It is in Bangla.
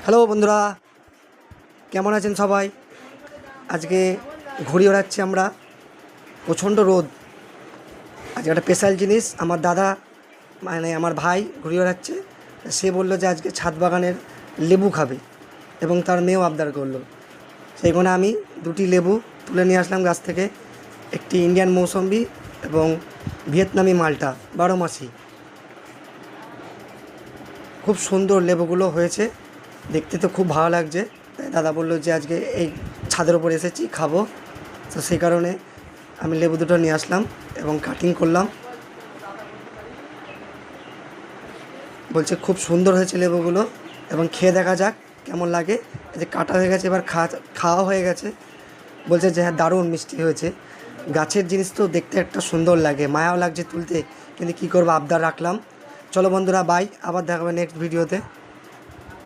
হ্যালো বন্ধুরা, কেমন আছেন সবাই? আজকে ঘুড়ি ওড়াচ্ছি আমরা। প্রচণ্ড রোদ। আজকে একটা স্পেশাল জিনিস, আমার দাদা মানে আমার ভাই ঘুড়ি ওড়াচ্ছে। সে বললো যে আজকে ছাদ বাগানের লেবু খাবে এবং তার মেয়েও আবদার করলো। সেইখানে আমি দুটি লেবু তুলে নিয়ে আসলাম গাছ থেকে, একটি ইন্ডিয়ান মৌসম্বি এবং ভিয়েতনামি মালটা 12 মাসি। খুব সুন্দর লেবুগুলো হয়েছে, দেখতে তো খুব ভালো লাগছে। তাই দাদা বললো যে আজকে এই ছাদের ওপর এসেছি, খাবো। তো সেই কারণে আমি লেবু দুটো নিয়ে আসলাম এবং কাটিং করলাম। বলছে খুব সুন্দর হয়েছে লেবুগুলো এবং খেয়ে দেখা যাক কেমন লাগে। এই যে কাটা হয়ে গেছে, এবার খাওয়া হয়ে গেছে। বলছে যে হ্যাঁ, দারুণ মিষ্টি হয়েছে। গাছের জিনিস তো দেখতে একটা সুন্দর লাগে, মায়াও লাগছে তুলতে, কিন্তু কী করবো, আবদার রাখলাম। চলো বন্ধুরা, বাই, আবার দেখাবে নেক্সট ভিডিওতে।